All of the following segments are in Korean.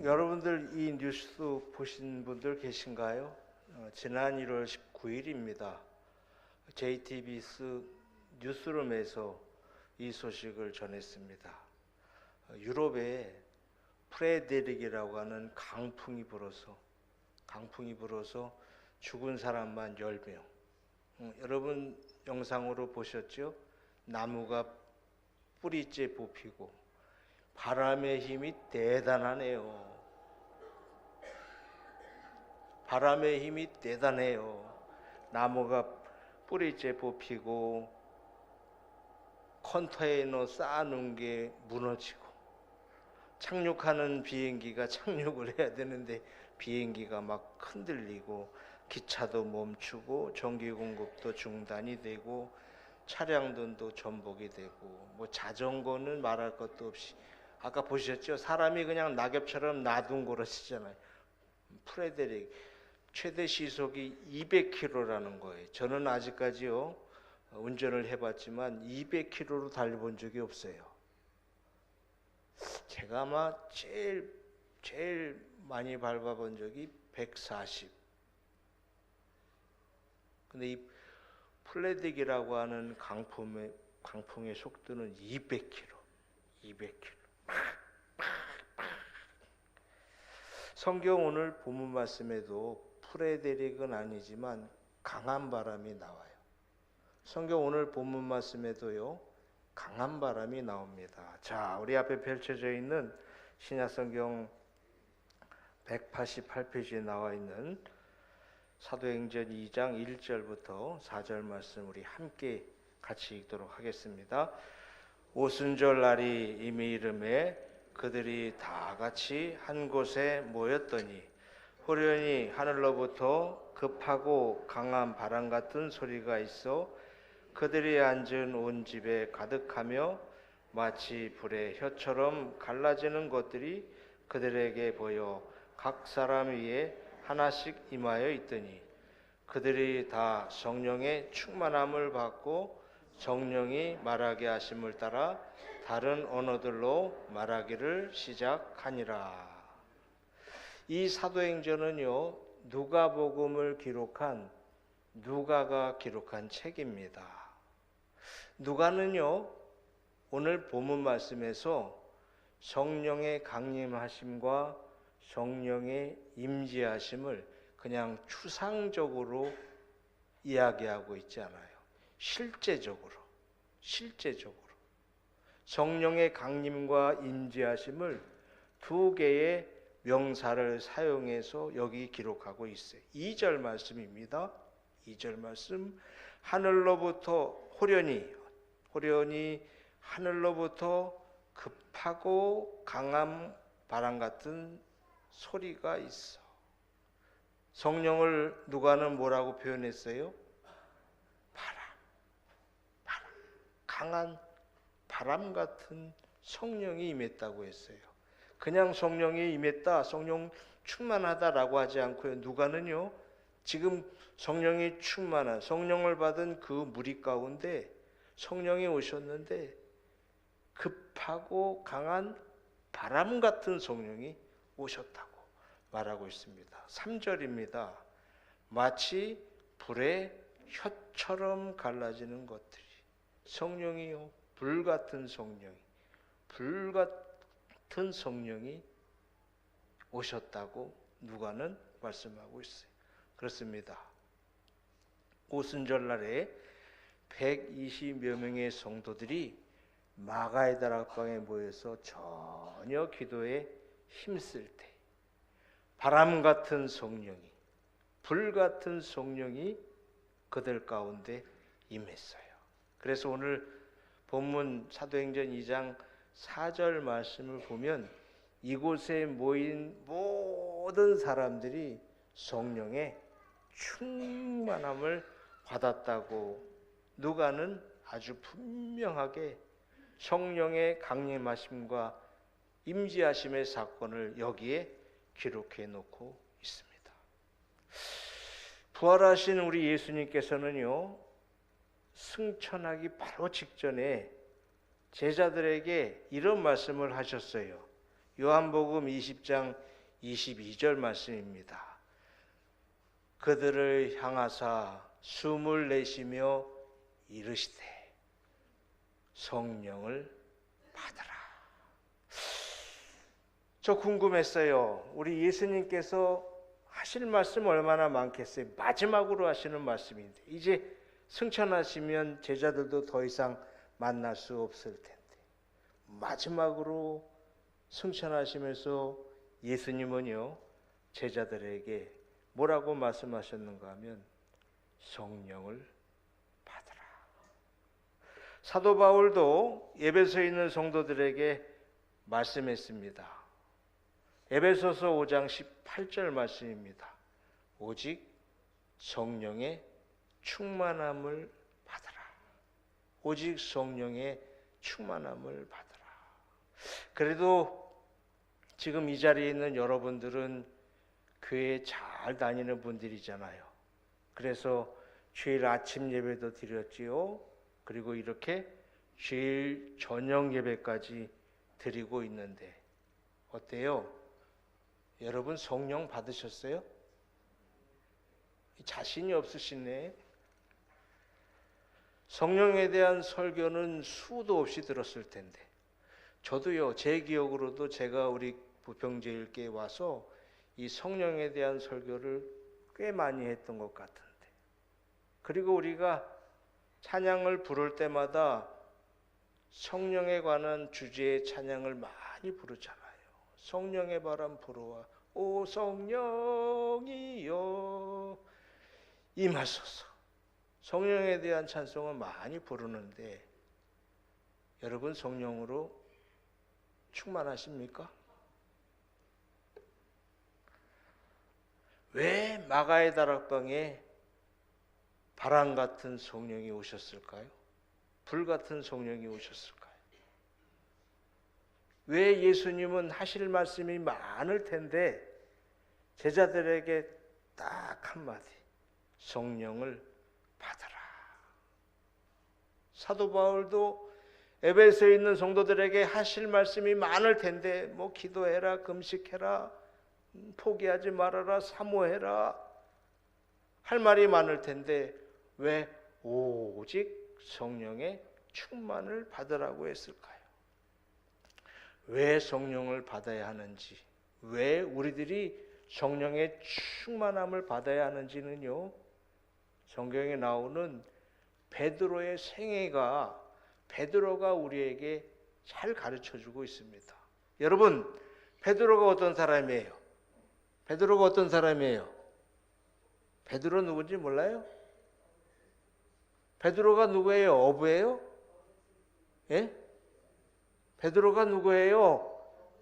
여러분들 이 뉴스 보신 분들 계신가요? 지난 1월 19일입니다. JTBC 뉴스룸에서 이 소식을 전했습니다. 유럽에 프레데릭이라고 하는 강풍이 불어서 죽은 사람만 10명. 여러분 영상으로 보셨죠? 나무가 뿌리째 뽑히고 바람의 힘이 대단하네요. 바람의 힘이 대단해요. 나무가 뿌리째 뽑히고 컨테이너 쌓아놓은 게 무너지고 착륙하는 비행기가 착륙을 해야 되는데 비행기가 막 흔들리고 기차도 멈추고 전기 공급도 중단이 되고 차량들도 전복이 되고 뭐 자전거는 말할 것도 없이 아까 보셨죠? 사람이 그냥 낙엽처럼 나둥거렸잖아요. 프레데릭 최대 시속이 200km라는 거예요. 저는 아직까지요 운전을 해봤지만 200km로 달려본 적이 없어요. 제가 아마 제일 많이 밟아본 적이 140. 근데 이 플레딕이라고 하는 강풍의 속도는 200km. 성경 오늘 본문 말씀에도 프레데릭은 아니지만 강한 바람이 나와요. 성경 오늘 본문 말씀에도요 강한 바람이 나옵니다. 자, 우리 앞에 펼쳐져 있는 신약성경 188페이지에 나와 있는 사도행전 2장 1절부터 4절 말씀 우리 함께 같이 읽도록 하겠습니다. 오순절 날이 이미 이름에 그들이 다 같이 한 곳에 모였더니 호련히 하늘로부터 급하고 강한 바람 같은 소리가 있어 그들이 앉은 온 집에 가득하며 마치 불의 혀처럼 갈라지는 것들이 그들에게 보여 각 사람 위에 하나씩 임하여 있더니 그들이 다 성령의 충만함을 받고 성령이 말하게 하심을 따라 다른 언어들로 말하기를 시작하니라. 이 사도행전은요 누가복음을 기록한 누가가 기록한 책입니다. 누가는요 오늘 본문 말씀에서 성령의 강림하심과 성령의 임재하심을 그냥 추상적으로 이야기하고 있지 않아요. 실제적으로 성령의 강림과 임재하심을 두 개의 명사를 사용해서 여기 기록하고 있어요. 2절 말씀입니다. 2절 말씀 하늘로부터 호련히 하늘로부터 급하고 강한 바람 같은 소리가 있어. 성령을 누가는 뭐라고 표현했어요? 바람. 강한 바람 같은 성령이 임했다고 했어요. 그냥 성령이 임했다, 성령 충만하다라고 하지 않고요. 누가는요, 지금 성령이 충만한, 성령을 받은 그 무리 가운데 성령이 오셨는데 급하고 강한 바람 같은 성령이 오셨다고 말하고 있습니다. 3절입니다. 마치 불의 혀처럼 갈라지는 것들이 성령이요, 불 같은 성령이 오셨다고 누가는 말씀하고 있어요. 그렇습니다. 오순절날에 120여 명의 성도들이 마가의 다락방에 모여서 전혀 기도에 힘쓸 때 바람 같은 성령이, 불 같은 성령이 그들 가운데 임했어요. 그래서 오늘 본문 사도행전 2장 4절 말씀을 보면 이곳에 모인 모든 사람들이 성령의 충만함을 받았다고 누가는 아주 분명하게 성령의 강림하심과 임재하심의 사건을 여기에 기록해 놓고 있습니다. 부활하신 우리 예수님께서는요 승천하기 바로 직전에 제자들에게 이런 말씀을 하셨어요. 요한복음 20장 22절 말씀입니다. 그들을 향하사 숨을 내쉬며 이르시되 성령을 받으라. 저 궁금했어요. 우리 예수님께서 하실 말씀 얼마나 많겠어요. 마지막으로 하시는 말씀인데 이제 승천하시면 제자들도 더 이상 만날 수 없을 텐데 마지막으로 승천하시면서 예수님은요 제자들에게 뭐라고 말씀하셨는가 하면 성령을 받으라. 사도 바울도 에베소에 있는 성도들에게 말씀했습니다. 에베소서 5장 18절 말씀입니다. 오직 성령의 충만함을 받으라. 오직 성령의 충만함을 받으라. 그래도 지금 이 자리에 있는 여러분들은 교회에 잘 다니는 분들이잖아요. 그래서 주일 아침 예배도 드렸지요. 그리고 이렇게 주일 저녁 예배까지 드리고 있는데 어때요? 여러분 성령 받으셨어요? 자신이 없으시네. 성령에 대한 설교는 수도 없이 들었을 텐데 저도요 제 기억으로도 제가 우리 부평제일교회에 와서 이 성령에 대한 설교를 꽤 많이 했던 것 같은데 그리고 우리가 찬양을 부를 때마다 성령에 관한 주제의 찬양을 많이 부르잖아요. 성령의 바람 불어와 오 성령이여 임하소서. 성령에 대한 찬송을 많이 부르는데 여러분 성령으로 충만하십니까? 왜 마가의 다락방에 바람 같은 성령이 오셨을까요? 불 같은 성령이 오셨을까요? 왜 예수님은 하실 말씀이 많을 텐데 제자들에게 딱 한마디 성령을 받으라. 사도 바울도 에베소에 있는 성도들에게 하실 말씀이 많을 텐데 뭐 기도해라, 금식해라, 포기하지 말아라, 사모해라 할 말이 많을 텐데 왜 오직 성령의 충만을 받으라고 했을까요? 왜 성령을 받아야 하는지, 왜 우리들이 성령의 충만함을 받아야 하는지는요 성경에 나오는 베드로의 생애가 베드로가 우리에게 잘 가르쳐주고 있습니다. 여러분 베드로가 어떤 사람이에요? 베드로가 어떤 사람이에요? 베드로 누군지 몰라요? 베드로가 누구예요? 어부예요? 예? 베드로가 누구예요?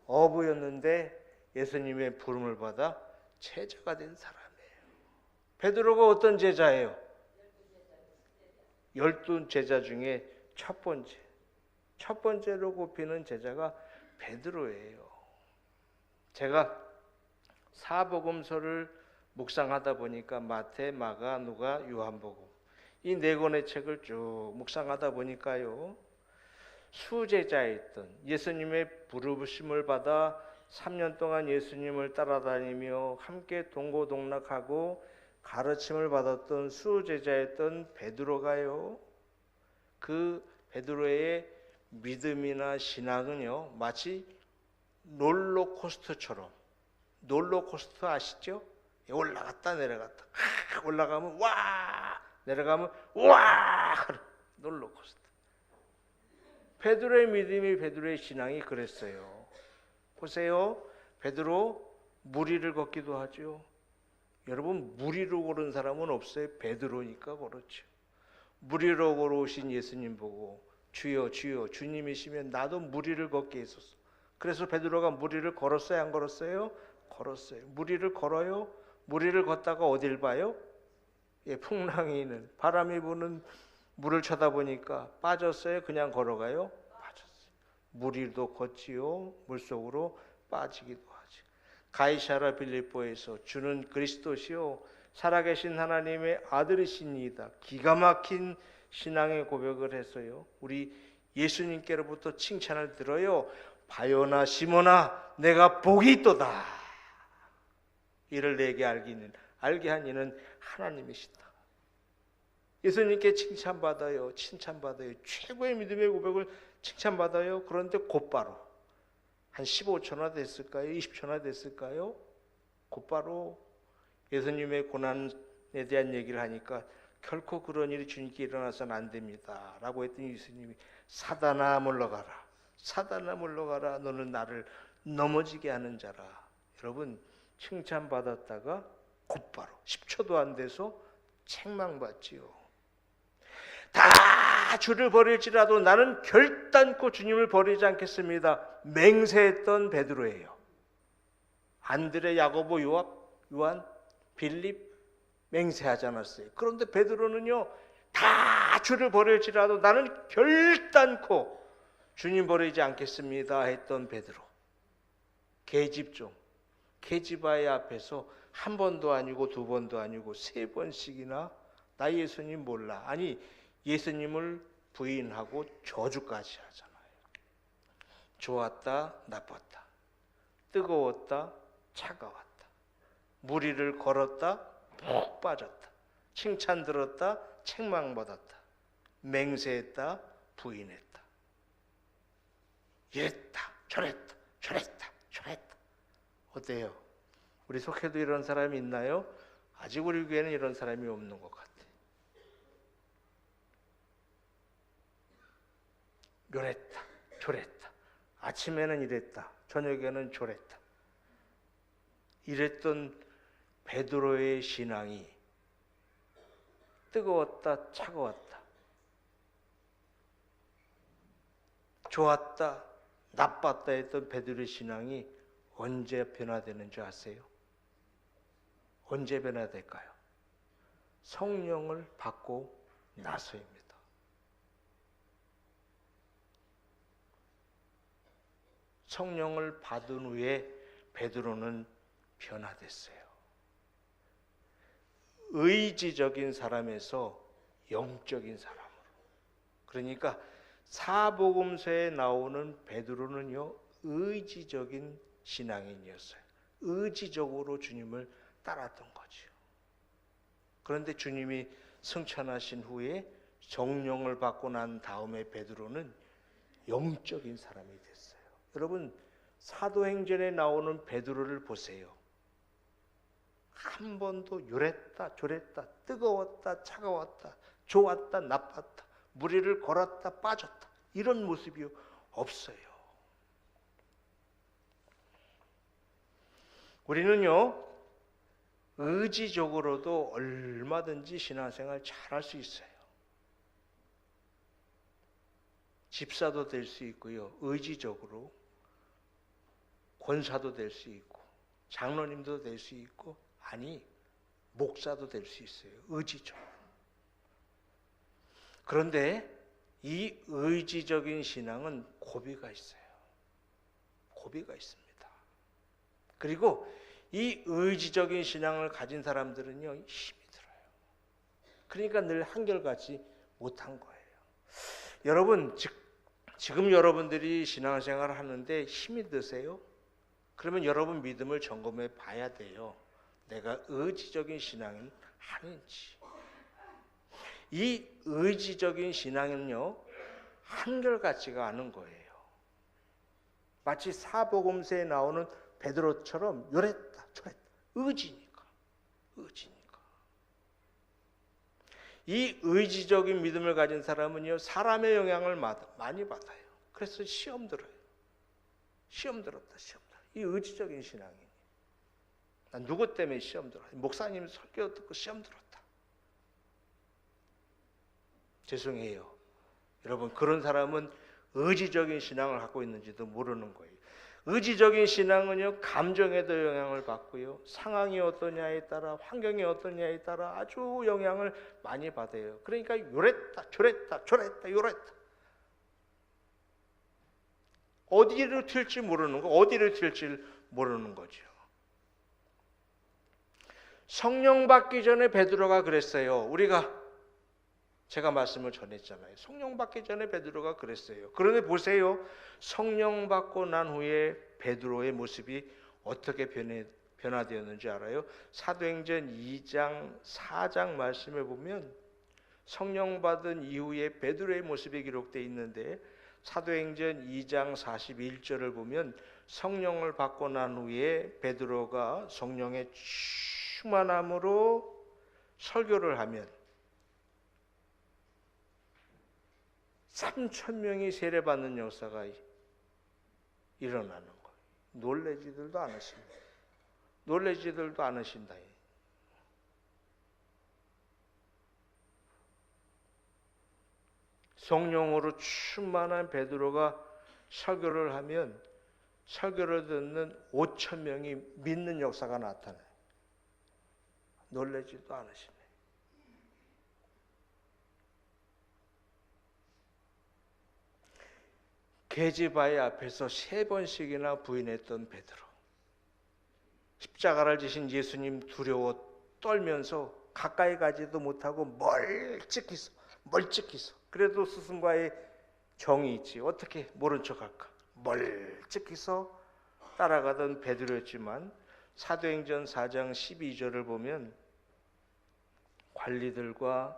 어부였는데 예수님의 부름을 받아 제자가 된 사람이에요. 베드로가 어떤 제자예요? 12제자 중에 첫 번째로 꼽히는 제자가 베드로예요. 제가 사복음서를 묵상하다 보니까 마태, 마가, 누가, 요한복음 이 네 권의 책을 쭉 묵상하다 보니까요 수제자였던 예수님의 부르심을 받아 3년 동안 예수님을 따라다니며 함께 동고동락하고 가르침을 받았던 수제자였던 베드로가요 그 베드로의 믿음이나 신앙은요 마치 롤러코스터처럼 롤러코스터 아시죠? 올라갔다 내려갔다 올라가면 와 내려가면 와 롤러코스터. 베드로의 믿음이 베드로의 신앙이 그랬어요. 보세요. 베드로 무리를 걷기도 하죠. 여러분 무리로 걸은 사람은 없어요. 베드로니까 그렇죠. 무리로 걸어오신 예수님 보고 주여 주여 주님이시면 나도 무리를 걷게 해소서. 그래서 베드로가 무리를 걸었어요? 안 걸었어요? 걸었어요. 무리를 걸어요? 무리를 걷다가 어딜 봐요? 예, 풍랑이 있는 바람이 부는 물을 쳐다보니까 빠졌어요? 그냥 걸어가요? 빠졌어요. 무리도 걷지요. 물속으로 빠지기도 하죠. 가이사라 빌립보에서 주는 그리스도시요 살아계신 하나님의 아들이시니이다. 기가 막힌 신앙의 고백을 했어요. 우리 예수님께로부터 칭찬을 들어요. 바요나 시몬아 내가 복이 있도다. 이를 내게 알게 한 이는 하나님이시다. 예수님께 칭찬받아요. 최고의 믿음의 고백을 칭찬받아요. 그런데 곧바로 한 15초나 됐을까요? 20초나 됐을까요? 곧바로 예수님의 고난에 대한 얘기를 하니까 결코 그런 일이 주님께 일어나서는 안 됩니다 라고 했더니 예수님이 사단아 물러가라. 사단아 물러가라. 너는 나를 넘어지게 하는 자라. 여러분, 칭찬받았다가 곧바로 10초도 안 돼서 책망받지요. 다 주를 버릴지라도 나는 결단코 주님을 버리지 않겠습니다. 맹세했던 베드로예요. 안드레, 야고보, 요한, 빌립 맹세하지 않았어요. 그런데 베드로는요, 다 주를 버릴지라도 나는 결단코 주님 버리지 않겠습니다 했던 베드로. 계집종, 계집아이 앞에서 한 번도 아니고 두 번도 아니고 세 번씩이나 나 예수님 몰라. 아니, 예수님을 부인하고 저주까지 하잖아요. 좋았다, 나빴다. 뜨거웠다, 차가웠다. 무리를 걸었다, 푹 빠졌다. 칭찬 들었다, 책망받았다. 맹세했다, 부인했다. 이랬다, 저랬다. 어때요? 우리 속해도 이런 사람이 있나요? 아직 우리 교회는 이런 사람이 없는 것 같아요. 요랬다, 저랬다. 아침에는 이랬다, 저녁에는 저랬다. 이랬던 베드로의 신앙이 뜨거웠다, 차가웠다, 좋았다, 나빴다 했던 베드로의 신앙이 언제 변화되는 줄 아세요? 언제 변화될까요? 성령을 받고 나서입니다. 성령을 받은 후에 베드로는 변화됐어요. 의지적인 사람에서 영적인 사람으로. 그러니까 사복음서에 나오는 베드로는요, 의지적인 신앙인이었어요. 의지적으로 주님을 따랐던 거죠. 그런데 주님이 승천하신 후에 성령을 받고 난 다음에 베드로는 영적인 사람이 됐어요. 여러분, 사도행전에 나오는 베드로를 보세요. 한 번도 요랬다, 저랬다, 뜨거웠다, 차가웠다, 좋았다, 나빴다, 무리를 걸었다, 빠졌다, 이런 모습이 없어요. 우리는요, 의지적으로도 얼마든지 신앙생활 잘할 수 있어요. 집사도 될 수 있고요, 의지적으로 권사도 될 수 있고, 장로님도 될 수 있고, 아니 목사도 될 수 있어요. 의지적으로. 그런데 이 의지적인 신앙은 고비가 있어요. 고비가 있습니다. 그리고 이 의지적인 신앙을 가진 사람들은요, 힘이 들어요. 그러니까 늘 한결같이 못한 거예요. 여러분, 지금 여러분들이 신앙생활을 하는데 힘이 드세요? 그러면 여러분 믿음을 점검해 봐야 돼요. 내가 의지적인 신앙을 하는지. 이 의지적인 신앙은요, 한결같지가 않은 거예요. 마치 사복음서에 나오는 베드로처럼 요랬다, 저랬다. 의지니까. 이 의지적인 믿음을 가진 사람은요, 사람의 영향을 많이 받아요. 그래서 시험 들어요. 시험 들었다. 이 의지적인 신앙이니. 난 누구 때문에 시험 들어? 목사님 설교 듣고 시험 들었다. 죄송해요. 여러분, 그런 사람은 의지적인 신앙을 갖고 있는지도 모르는 거예요. 의지적인 신앙은요, 감정에도 영향을 받고요, 상황이 어떠냐에 따라, 환경이 어떠냐에 따라 아주 영향을 많이 받아요. 그러니까 요랬다, 저랬다, 요랬다. 어디를 튈지 모르는 거, 어디를 튈지 모르는 거죠. 성령 받기 전에 베드로가 그랬어요. 제가 말씀을 전했잖아요. 성령 받기 전에 베드로가 그랬어요. 그런데 보세요. 성령 받고 난 후에 베드로의 모습이 어떻게 변화되었는지 알아요? 사도행전 2장 4장 말씀에 보면 성령 받은 이후에 베드로의 모습이 기록되어 있는데 사도행전 2장 41절을 보면 성령을 받고 난 후에 베드로가 성령의 충만함으로 설교를 하면 3,000명이 세례받는 역사가 일어나는 거예요. 놀라지들도 않으십니다. 놀라지들도 않으신다. 성령으로 충만한 베드로가 설교를 하면 설교를 듣는 5,000명이 믿는 역사가 나타나요. 놀라지도 않으시네. 계집아이 앞에서 3번씩이나 부인했던 베드로. 십자가를 지신 예수님 두려워 떨면서 가까이 가지도 못하고 멀찍이 서 그래도 스승과의 정이 있지. 어떻게 모른 척할까? 멀찍이 서 따라가던 베드로였지만 사도행전 4장 12절을 보면 관리들과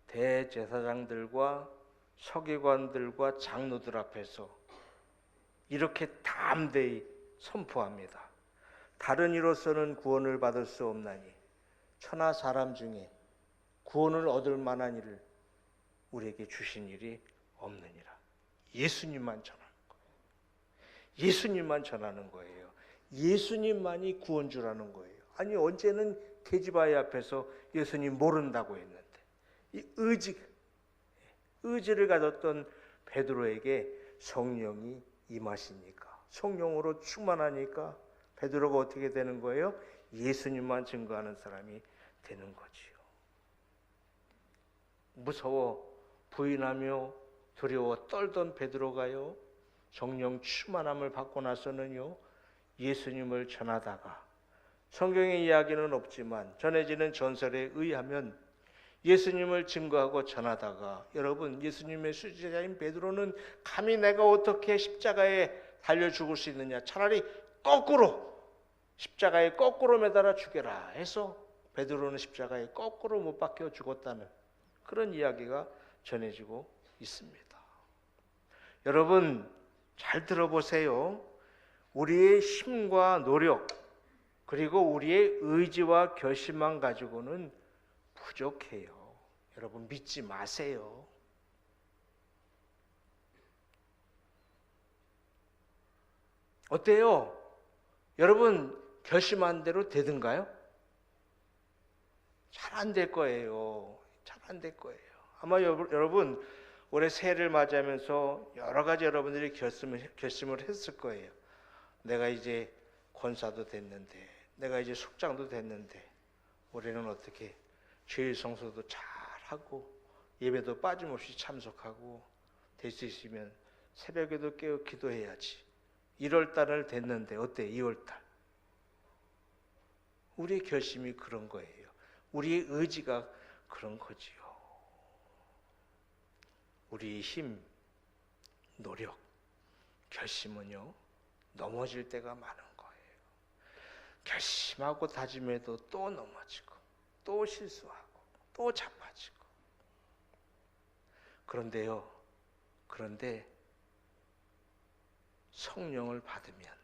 대제사장들과 서기관들과 장로들 앞에서 이렇게 담대히 선포합니다. 다른 이로서는 구원을 받을 수 없나니 천하 사람 중에 구원을 얻을 만한 일을 우리에게 주신 일이 없느니라. 예수님만 전하는 거예요. 예수님만 전하는 거예요. 예수님만이 구원주라는 거예요. 아니 언제는 계집아이 앞에서 예수님 모른다고 했는데 이 의지를 가졌던 베드로에게 성령이 임하시니까 성령으로 충만하니까 베드로가 어떻게 되는 거예요? 예수님만 증거하는 사람이 되는 거지요. 무서워 부인하며 두려워 떨던 베드로가요 성령 충만함을 받고 나서는요 예수님을 전하다가 성경의 이야기는 없지만 전해지는 전설에 의하면 예수님을 증거하고 전하다가 여러분 예수님의 수제자인 베드로는 감히 내가 어떻게 십자가에 달려 죽을 수 있느냐 차라리 거꾸로 십자가에 거꾸로 매달아 죽여라 해서 베드로는 십자가에 거꾸로 못 박혀 죽었다는 그런 이야기가 전해지고 있습니다. 여러분 잘 들어보세요. 우리의 힘과 노력 그리고 우리의 의지와 결심만 가지고는 부족해요. 여러분 믿지 마세요. 어때요? 여러분 결심한 대로 되든가요? 잘 안 될 거예요. 잘 안 될 거예요. 아마 여러분 올해 새해를 맞이하면서 여러 가지 여러분들이 결심을 했을 거예요. 내가 이제 권사도 됐는데 내가 이제 숙장도 됐는데 올해는 어떻게 주일 성수도 잘하고 예배도 빠짐없이 참석하고 될 수 있으면 새벽에도 깨어 기도해야지. 1월달을 됐는데 어때? 2월달. 우리의 결심이 그런 거예요. 우리의 의지가 그런 거지요. 우리의 힘, 노력, 결심은요 넘어질 때가 많은 거예요. 결심하고 다짐해도 또 넘어지고 또 실수하고 또 자빠지고. 그런데 성령을 받으면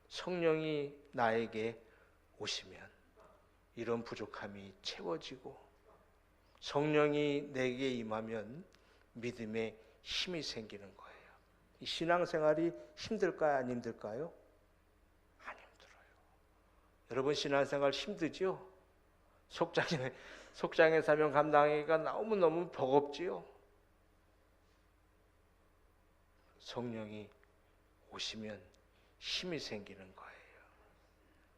성령이 나에게 오시면 이런 부족함이 채워지고 성령이 내게 임하면 믿음의 힘이 생기는 거예요. 이 신앙생활이 힘들까요? 안 힘들까요? 안 힘들어요. 여러분 신앙생활 힘들지요? 속장의 사명 감당하기가 너무너무 버겁지요? 성령이 오시면 힘이 생기는 거예요.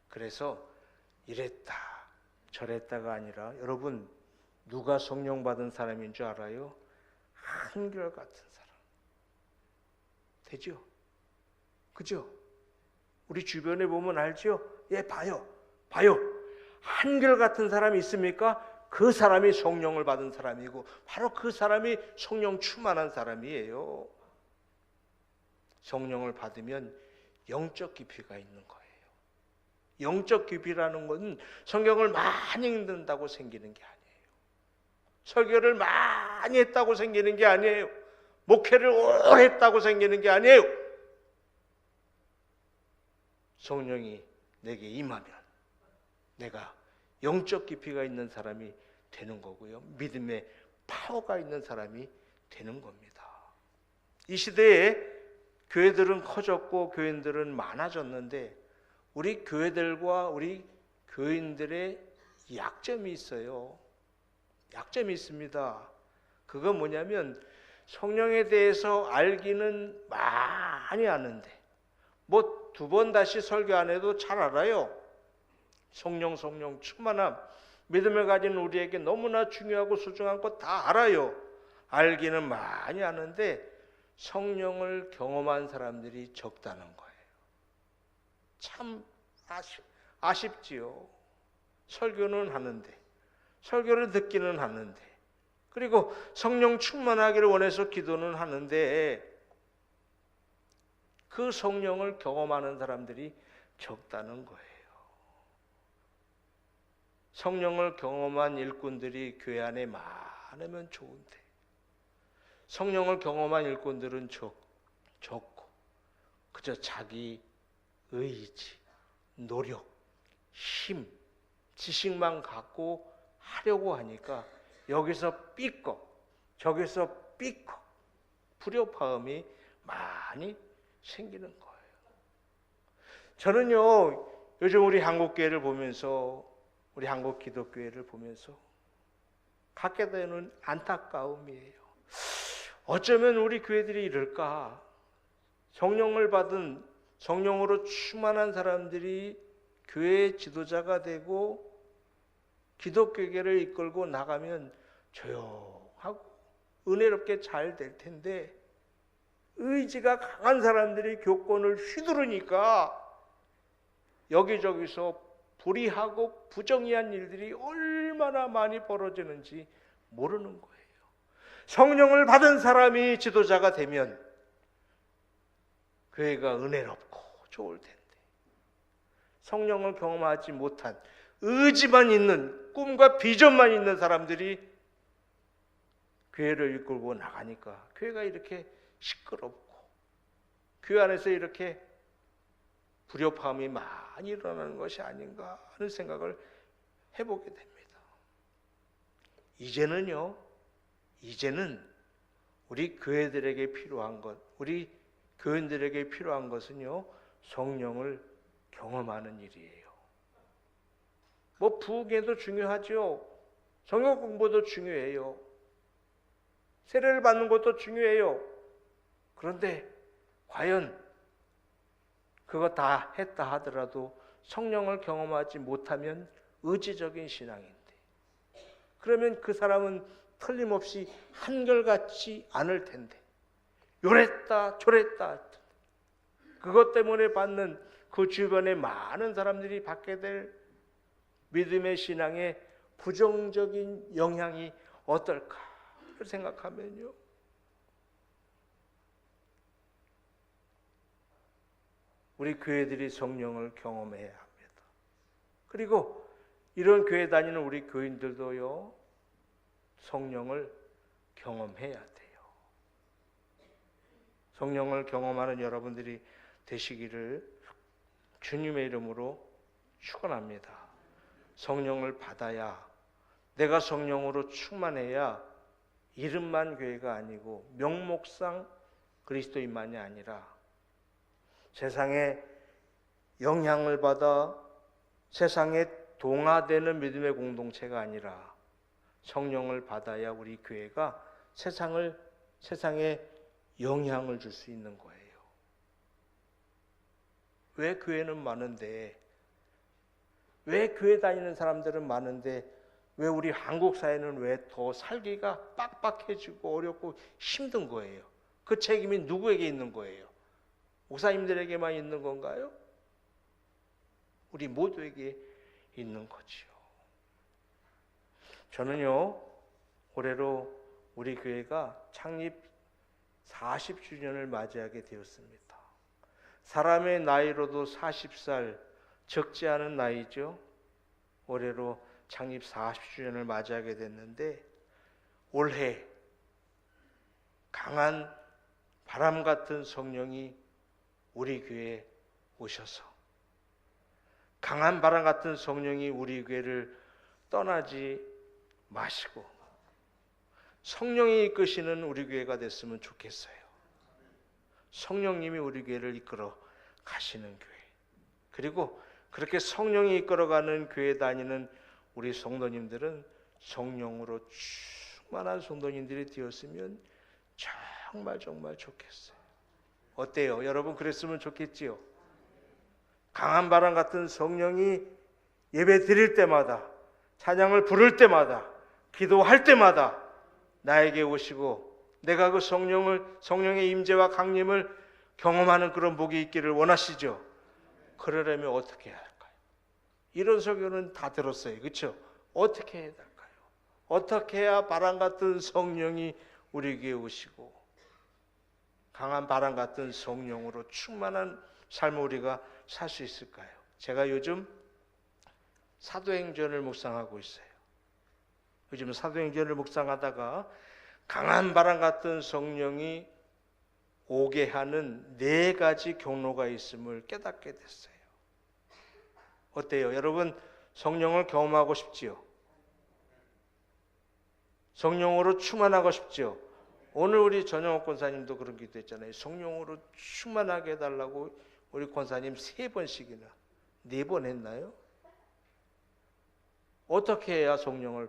그래서 이랬다 저랬다가 아니라 여러분 누가 성령 받은 사람인 줄 알아요? 한결같은 사람. 되죠? 그죠? 우리 주변에 보면 알죠? 예, 봐요. 한결같은 사람이 있습니까? 그 사람이 성령을 받은 사람이고 바로 그 사람이 성령 충만한 사람이에요. 성령을 받으면 영적 깊이가 있는 거예요. 영적 깊이라는 것은 성경을 많이 읽는다고 생기는 게 아니에요. 설교를 많이 했다고 생기는 게 아니에요. 목회를 오래 했다고 생기는 게 아니에요. 성령이 내게 임하면 내가 영적 깊이가 있는 사람이 되는 거고요. 믿음의 파워가 있는 사람이 되는 겁니다. 이 시대에 교회들은 커졌고 교인들은 많아졌는데 우리 교회들과 우리 교인들의 약점이 있어요. 약점이 있습니다. 그건 뭐냐면 성령에 대해서 알기는 많이 아는데 뭐 2번 다시 설교 안 해도 잘 알아요. 성령 충만함, 믿음을 가진 우리에게 너무나 중요하고 소중한 것 다 알아요. 알기는 많이 아는데 성령을 경험한 사람들이 적다는 거예요. 참 아쉽지요. 설교는 하는데, 설교를 듣기는 하는데, 그리고 성령 충만하기를 원해서 기도는 하는데 그 성령을 경험하는 사람들이 적다는 거예요. 성령을 경험한 일꾼들이 교회 안에 많으면 좋은데 성령을 경험한 일꾼들은 적고 그저 자기 의지, 노력, 힘, 지식만 갖고 하려고 하니까 여기서 삐걱, 저기서 삐걱 불협화음이 많이 생기는 거예요. 저는요, 요즘 우리 한국교회를 보면서, 우리 한국 기독교회를 보면서 갖게 되는 안타까움이에요. 어쩌면 우리 교회들이 이럴까? 성령을 받은, 성령으로 충만한 사람들이 교회의 지도자가 되고 기독교계를 이끌고 나가면 조용하고 은혜롭게 잘 될 텐데 의지가 강한 사람들이 교권을 휘두르니까 여기저기서 불의하고 부정의한 일들이 얼마나 많이 벌어지는지 모르는 거예요. 성령을 받은 사람이 지도자가 되면 교회가 은혜롭고 좋을 텐데 성령을 경험하지 못한 의지만 있는 꿈과 비전만 있는 사람들이 교회를 이끌고 나가니까 교회가 이렇게 시끄럽고 교회 안에서 이렇게 불협화음이 많이 일어나는 것이 아닌가 하는 생각을 해보게 됩니다. 이제는 우리 교회들에게 필요한 것, 우리 교인들에게 필요한 것은요, 성령을 경험하는 일이에요. 뭐 부흥회도 중요하죠. 성경 공부도 중요해요. 세례를 받는 것도 중요해요. 그런데 과연 그거 다 했다 하더라도 성령을 경험하지 못하면 의지적인 신앙인데 그러면 그 사람은 틀림없이 한결같지 않을 텐데 요랬다 저랬다 그것 때문에 받는 그 주변에 많은 사람들이 받게 될 믿음의 신앙에 부정적인 영향이 어떨까 생각하면요, 우리 교회들이 성령을 경험해야 합니다. 그리고 이런 교회 다니는 우리 교인들도요, 성령을 경험해야 돼요. 성령을 경험하는 여러분들이 되시기를 주님의 이름으로 축원합니다. 성령을 받아야, 내가 성령으로 충만해야 이름만 교회가 아니고 명목상 그리스도인만이 아니라 세상에 영향을 받아 세상에 동화되는 믿음의 공동체가 아니라 성령을 받아야 우리 교회가 세상에 영향을 줄 수 있는 거예요. 왜 교회는 많은데, 왜 교회 다니는 사람들은 많은데 왜 우리 한국 사회는 왜 더 살기가 빡빡해지고 어렵고 힘든 거예요? 그 책임이 누구에게 있는 거예요? 목사님들에게만 있는 건가요? 우리 모두에게 있는 거지요. 저는요, 올해로 우리 교회가 창립 40주년을 맞이하게 되었습니다. 사람의 나이로도 40살, 적지 않은 나이죠. 올해로 창립 40주년을 맞이하게 됐는데 올해 강한 바람 같은 성령이 우리 교회에 오셔서 강한 바람 같은 성령이 우리 교회를 떠나지 마시고 성령이 이끄시는 우리 교회가 됐으면 좋겠어요. 성령님이 우리 교회를 이끌어 가시는 교회. 그리고 그렇게 성령이 이끌어가는 교회 다니는 우리 성도님들은 성령으로 충만한 성도님들이 되었으면 정말 좋겠어요. 어때요? 여러분 그랬으면 좋겠지요? 강한 바람 같은 성령이 예배 드릴 때마다, 찬양을 부를 때마다, 기도할 때마다 나에게 오시고 내가 그 성령의 임재와 강림을 경험하는 그런 복이 있기를 원하시죠? 그러려면 어떻게 해야 할까요? 이런 설교는 다 들었어요. 그렇죠? 어떻게 해야 할까요? 어떻게 해야 바람 같은 성령이 우리에게 오시고 강한 바람 같은 성령으로 충만한 삶을 우리가 살 수 있을까요? 제가 요즘 사도행전을 묵상하고 있어요. 요즘 사도행전을 묵상하다가 강한 바람 같은 성령이 오게 하는 4가지 경로가 있음을 깨닫게 됐어요. 어때요? 여러분 성령을 경험하고 싶지요? 성령으로 충만하고 싶지요? 오늘 우리 전영옥 권사님도 그런 기도했잖아요. 성령으로 충만하게 해달라고 우리 권사님 3번씩이나 4번 했나요? 어떻게 해야 성령을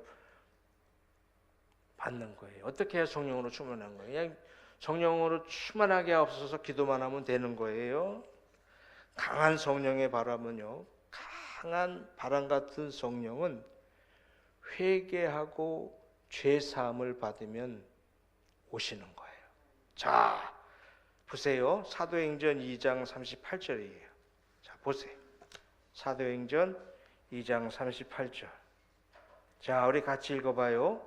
받는 거예요? 어떻게 해야 성령으로 충만한 거예요? 그냥 성령으로 충만하게 하옵소서 기도만 하면 되는 거예요? 강한 성령의 바람은요, 강한 바람 같은 성령은 회개하고 죄사함을 받으면 오시는 거예요. 자, 보세요. 사도행전 2장 38절이에요. 자, 보세요. 사도행전 2장 38절. 자, 우리 같이 읽어봐요.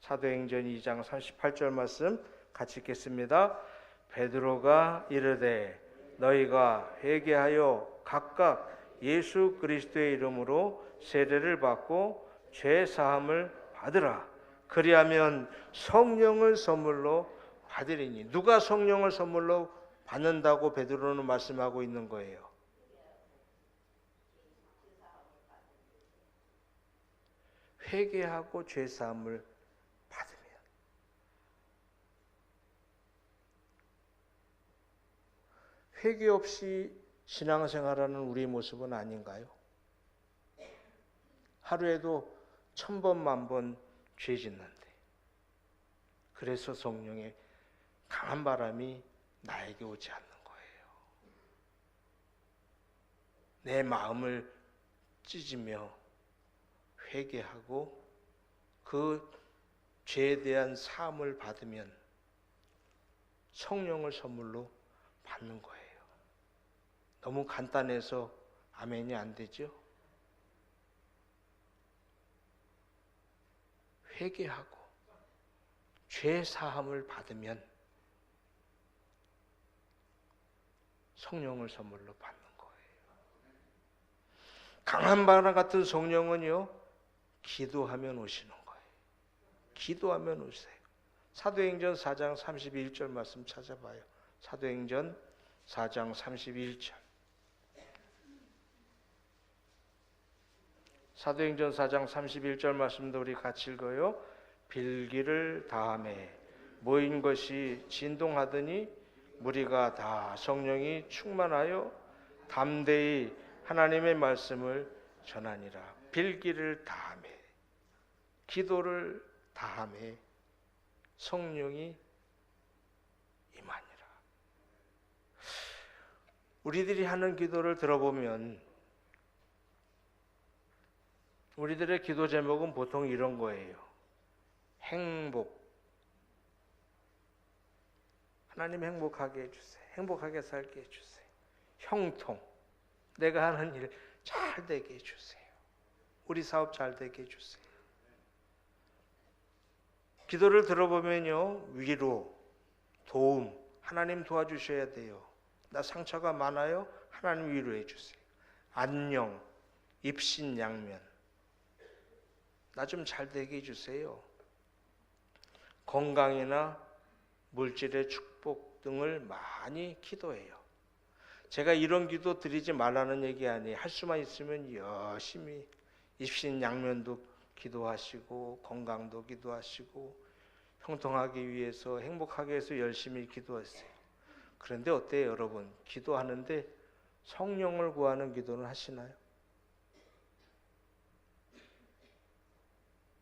사도행전 2장 38절 말씀 같이 읽겠습니다. 베드로가 이르되 너희가 회개하여 각각 예수 그리스도의 이름으로 세례를 받고 죄 사함을 받으라. 그리하면 성령을 선물로 받으리니. 누가 성령을 선물로 받는다고 베드로는 말씀하고 있는 거예요? 회개하고 죄 사함을 받으면. 회개 없이 신앙생활하는 우리 모습은 아닌가요? 하루에도 1000번, 10,000번 죄 짓는데 그래서 성령의 강한 바람이 나에게 오지 않는 거예요. 내 마음을 찢으며 회개하고 그 죄에 대한 사함을 받으면 성령을 선물로 받는 거예요. 너무 간단해서 아멘이 안 되죠? 회개하고 죄 사함을 받으면 성령을 선물로 받는 거예요. 강한 바람 같은 성령은요, 기도하면 오시는 거예요. 기도하면 오세요. 사도행전 4장 31절 말씀 찾아봐요. 사도행전 4장 31절. 사도행전 4장 31절 말씀도 우리 같이 읽어요. 빌기를 다하매 모인 것이 진동하더니 무리가 다 성령이 충만하여 담대히 하나님의 말씀을 전하니라. 빌기를 다하매, 기도를 다하매 성령이 임하니라. 우리들이 하는 기도를 들어보면 우리들의 기도 제목은 보통 이런 거예요. 행복. 하나님 행복하게 해주세요. 행복하게 살게 해주세요. 형통. 내가 하는 일 잘 되게 해주세요. 우리 사업 잘 되게 해주세요. 기도를 들어보면요, 위로, 도움, 하나님 도와주셔야 돼요. 나 상처가 많아요? 하나님 위로해 주세요. 안녕, 입신양면. 나 좀 잘 되게 해주세요. 건강이나 물질의 축복 등을 많이 기도해요. 제가 이런 기도 드리지 말라는 얘기 아니에요. 할 수만 있으면 열심히 입신양면도 기도하시고 건강도 기도하시고 형통하기 위해서 행복하기 위해서 열심히 기도하세요. 그런데 어때요 여러분? 기도하는데 성령을 구하는 기도는 하시나요?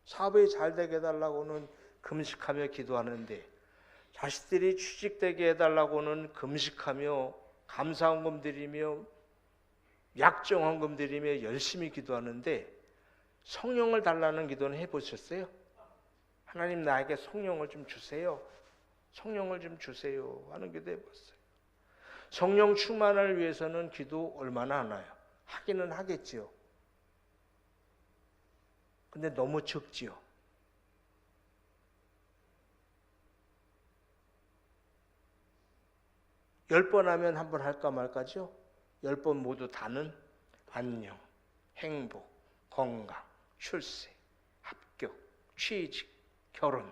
사업이 잘 되게 해달라고는 금식하며 기도하는데 자식들이 취직되게 해달라고는 금식하며 감사헌금 드리며 약정헌금 드리며 열심히 기도하는데 성령을 달라는 기도는 해보셨어요? 하나님 나에게 성령을 좀 주세요. 성령을 좀 주세요 하는 기도 해봤어요. 성령 충만을 위해서는 기도 얼마나 하나요? 하기는 하겠지요. 근데 너무 적지요. 열 번 하면 한 번 할까 말까죠? 10번 모두 다는 안녕, 행복, 건강, 출세, 합격, 취직, 결혼.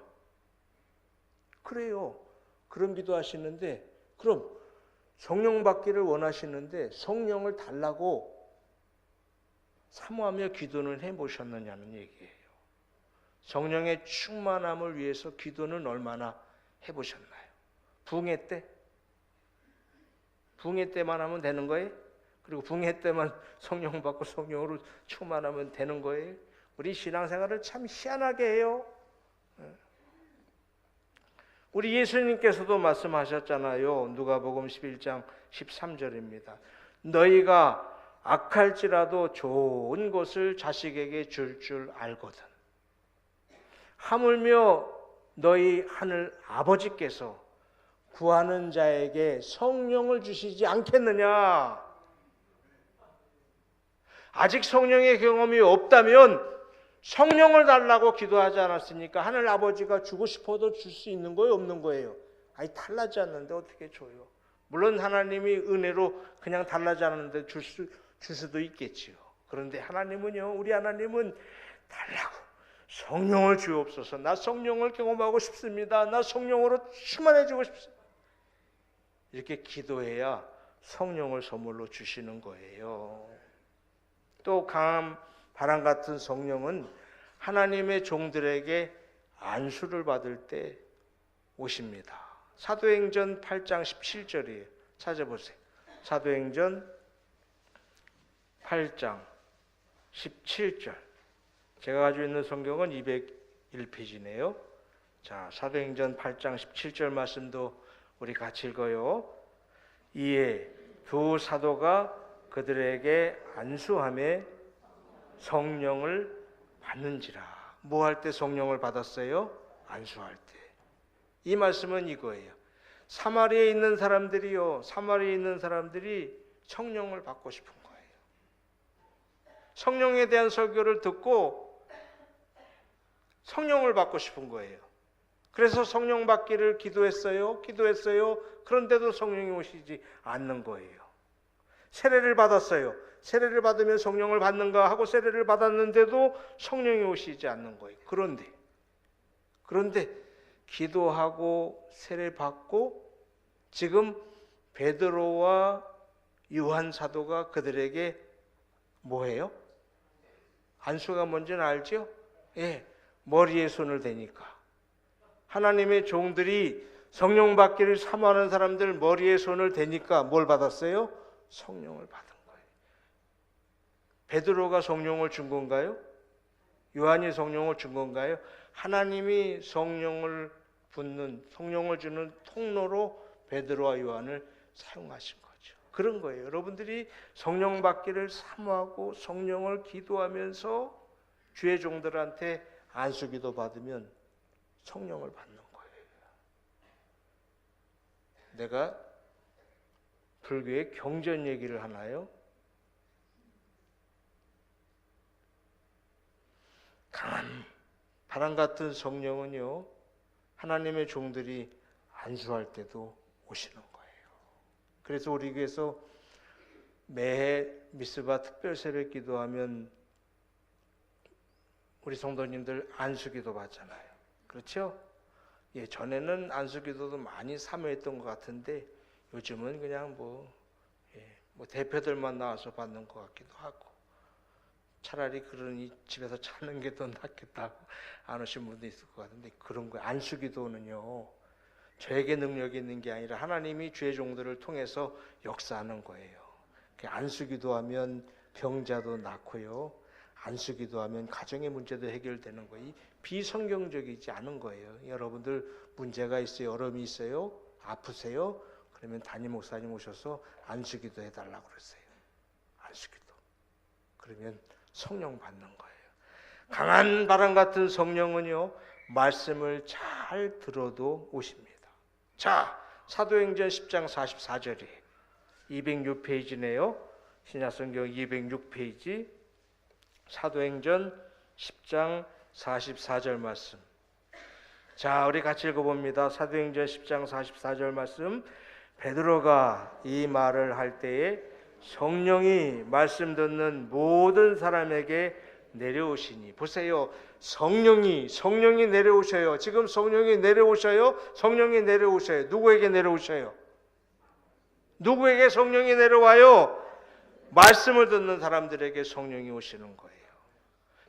그래요. 그런 기도 하시는데 그럼 성령 받기를 원하시는데 성령을 달라고 사모하며 기도는 해보셨느냐는 얘기예요. 성령의 충만함을 위해서 기도는 얼마나 해보셨나요? 붕해 때? 붕해 때만 하면 되는 거예요? 그리고 붕해 때만 성령 받고 성령으로 충만하면 되는 거예요? 우리 신앙생활을 참 희한하게 해요. 우리 예수님께서도 말씀하셨잖아요. 누가복음 11장 13절입니다. 너희가 악할지라도 좋은 것을 자식에게 줄 알거든. 하물며 너희 하늘 아버지께서 구하는 자에게 성령을 주시지 않겠느냐. 아직 성령의 경험이 없다면 성령을 달라고 기도하지 않았습니까? 하늘 아버지가 주고 싶어도 줄 수 있는 거예요, 없는 거예요? 아니 달라지 않는데 어떻게 줘요? 물론 하나님이 은혜로 그냥 달라지 않는데 줄 수도 있겠지요. 그런데 하나님은요, 우리 하나님은 달라고 성령을 주옵소서. 나 성령을 경험하고 싶습니다. 나 성령으로 충만해지고 싶습니다. 이렇게 기도해야 성령을 선물로 주시는 거예요. 또 강한 바람 같은 성령은 하나님의 종들에게 안수를 받을 때 오십니다. 사도행전 8장 17절이에요. 찾아보세요. 사도행전 8장 17절. 제가 가지고 있는 성경은 201페이지네요. 자, 사도행전 8장 17절 말씀도 우리 같이 읽어요. 이에 두 사도가 그들에게 안수하며 성령을 받는지라. 뭐 할 때 성령을 받았어요? 안수할 때. 이 말씀은 이거예요. 사마리아에 있는 사람들이요, 사마리아에 있는 사람들이 성령을 받고 싶은 거예요. 성령에 대한 설교를 듣고 성령을 받고 싶은 거예요. 그래서 성령 받기를 기도했어요. 그런데도 성령이 오시지 않는 거예요. 세례를 받았어요. 세례를 받으면 성령을 받는가 하고 세례를 받았는데도 성령이 오시지 않는 거예요. 그런데 기도하고 세례 받고 지금 베드로와 요한 사도가 그들에게 뭐해요? 안수가 뭔지는 알죠? 예, 머리에 손을 대니까. 하나님의 종들이 성령 받기를 사모하는 사람들 머리에 손을 대니까 뭘 받았어요? 성령을 받은 거예요. 베드로가 성령을 준 건가요? 요한이 성령을 준 건가요? 하나님이 성령을 주는 통로로 베드로와 요한을 사용하신 거죠. 그런 거예요. 여러분들이 성령 받기를 사모하고 성령을 기도하면서 주의 종들한테 안수기도 받으면 성령을 받는 거예요. 내가 불교의 경전 얘기를 하나요? 강한 바람 같은 성령은요, 하나님의 종들이 안수할 때도 오시는 거예요. 그래서 우리 교회에서 매해 미스바 특별 새벽 기도하면 우리 성도님들 안수기도 받잖아요. 그렇죠? 예, 전에는 안수기도도 많이 참여했던 것 같은데 요즘은 그냥 뭐 대표들만 나와서 받는 것 같기도 하고, 차라리 그러니 집에서 자는 게 더 낫겠다고 안 오신 분도 있을 것 같은데, 그런 거예요. 안수기도는요, 저에게 능력이 있는 게 아니라 하나님이 주의 종들을 통해서 역사하는 거예요. 안수기도하면 병자도 낫고요, 안수기도하면 가정의 문제도 해결되는 거예요. 비성경적이지 않은 거예요. 여러분들 문제가 있어요, 어려움이 있어요, 아프세요? 그러면 담임 목사님 오셔서 안수기도 해달라고 그러세요. 안수기도. 그러면 성령 받는 거예요. 강한 바람 같은 성령은요, 말씀을 잘 들어도 오십니다. 자, 사도행전 10장 44절이 206페이지네요. 신약성경 206페이지 사도행전 10장 44절 말씀. 자, 우리 같이 읽어봅니다. 사도행전 10장 44절 말씀. 베드로가 이 말을 할 때에 성령이 말씀 듣는 모든 사람에게 내려오시니. 보세요. 성령이 내려오셔요. 지금 성령이 내려오셔요. 성령이 내려오셔요. 누구에게 내려오셔요? 누구에게 성령이 내려와요? 말씀을 듣는 사람들에게 성령이 오시는 거예요.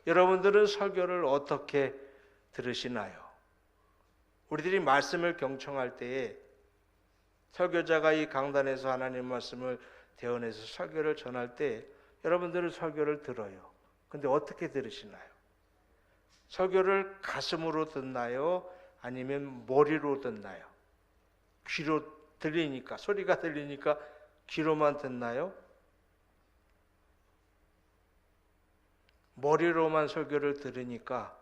여러분들은 설교를 어떻게 들으시나요? 우리들이 말씀을 경청할 때에 설교자가 이 강단에서 하나님 말씀을 대언해서 설교를 전할 때 여러분들은 설교를 들어요. 근데 어떻게 들으시나요? 설교를 가슴으로 듣나요? 아니면 머리로 듣나요? 귀로 들리니까, 소리가 들리니까 귀로만 듣나요? 머리로만 설교를 들으니까,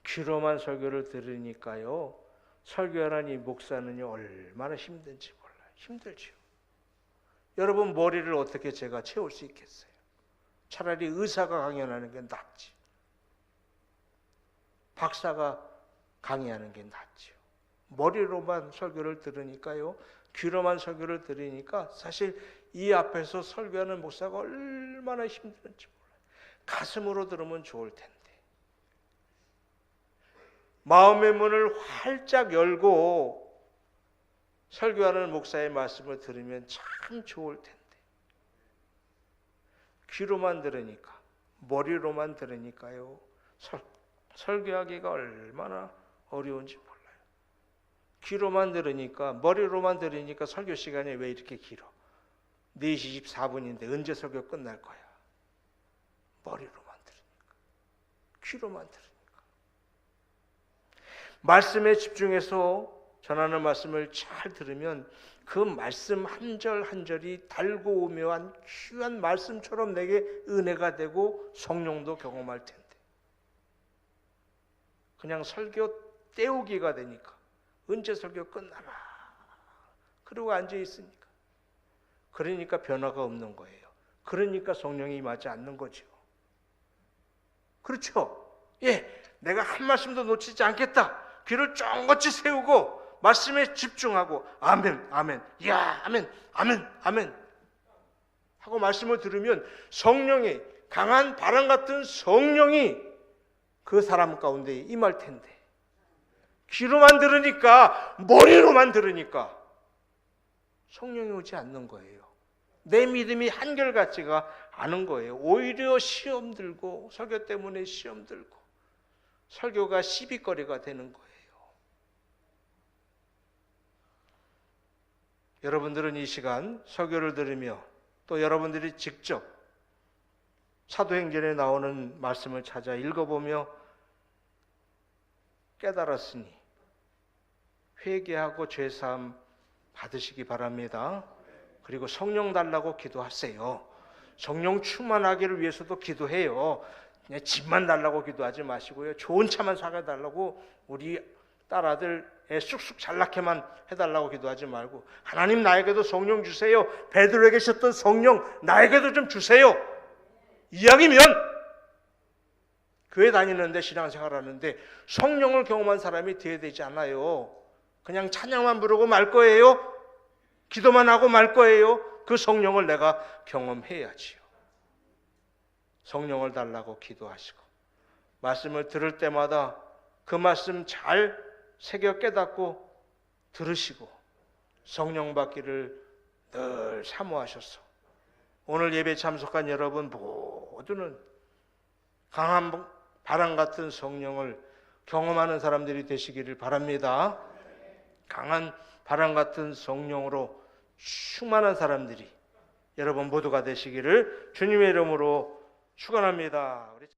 귀로만 설교를 들으니까요, 설교하는 이 목사는요 얼마나 힘든지 몰라요. 힘들죠. 여러분, 머리를 어떻게 제가 채울 수 있겠어요? 차라리 의사가 강연하는 게 낫지, 박사가 강의하는 게 낫죠. 머리로만 설교를 들으니까요, 귀로만 설교를 들으니까 사실 이 앞에서 설교하는 목사가 얼마나 힘든지 몰라요. 가슴으로 들으면 좋을 텐데, 마음의 문을 활짝 열고 설교하는 목사의 말씀을 들으면 참 좋을 텐데, 귀로만 들으니까, 머리로만 들으니까요, 설교하기가 얼마나 어려운지 몰라요. 귀로만 들으니까, 머리로만 들으니까 설교 시간이 왜 이렇게 길어? 4시 24분인데 언제 설교 끝날 거야? 머리로만 들으니까, 귀로만 들으니까. 말씀에 집중해서 전하는 말씀을 잘 들으면 그 말씀 한 절 한 절이 달고 오묘한 귀한 말씀처럼 내게 은혜가 되고 성령도 경험할 텐데, 그냥 설교 때우기가 되니까 언제 설교 끝나나 그러고 앉아 있으니까, 그러니까 변화가 없는 거예요. 그러니까 성령이 임하지 않는 거죠. 그렇죠? 예, 내가 한 말씀도 놓치지 않겠다, 귀를 쫑긋이 세우고 말씀에 집중하고 아멘, 아멘, 야, 아멘, 아멘, 아멘 하고 말씀을 들으면 성령이, 강한 바람 같은 성령이 그 사람 가운데 임할 텐데, 귀로만 들으니까, 머리로만 들으니까 성령이 오지 않는 거예요. 내 믿음이 한결같지가 않은 거예요. 오히려 시험 들고, 설교 때문에 시험 들고 설교가 시비거리가 되는 거예요. 여러분들은 이 시간 설교를 들으며 또 여러분들이 직접 사도행전에 나오는 말씀을 찾아 읽어보며 깨달았으니 회개하고 죄사함 받으시기 바랍니다. 그리고 성령 달라고 기도하세요. 성령 충만하기를 위해서도 기도해요. 그냥 집만 달라고 기도하지 마시고요, 좋은 차만 사가달라고, 우리 딸아들 애 쑥쑥 잘 낳게만 해달라고 기도하지 말고, 하나님 나에게도 성령 주세요, 베드로에게 주셨던 성령 나에게도 좀 주세요, 이왕이면 교회 다니는데, 신앙생활 하는데 성령을 경험한 사람이 되어야 되지 않아요. 그냥 찬양만 부르고 말 거예요? 기도만 하고 말 거예요? 그 성령을 내가 경험해야지요. 성령을 달라고 기도하시고 말씀을 들을 때마다 그 말씀 잘 새겨 깨닫고 들으시고 성령 받기를 늘 사모하셔서 오늘 예배 참석한 여러분 모두는 강한 바람 같은 성령을 경험하는 사람들이 되시기를 바랍니다. 강한 바람 같은 성령으로 충만한 사람들이 여러분 모두가 되시기를 주님의 이름으로 축원합니다.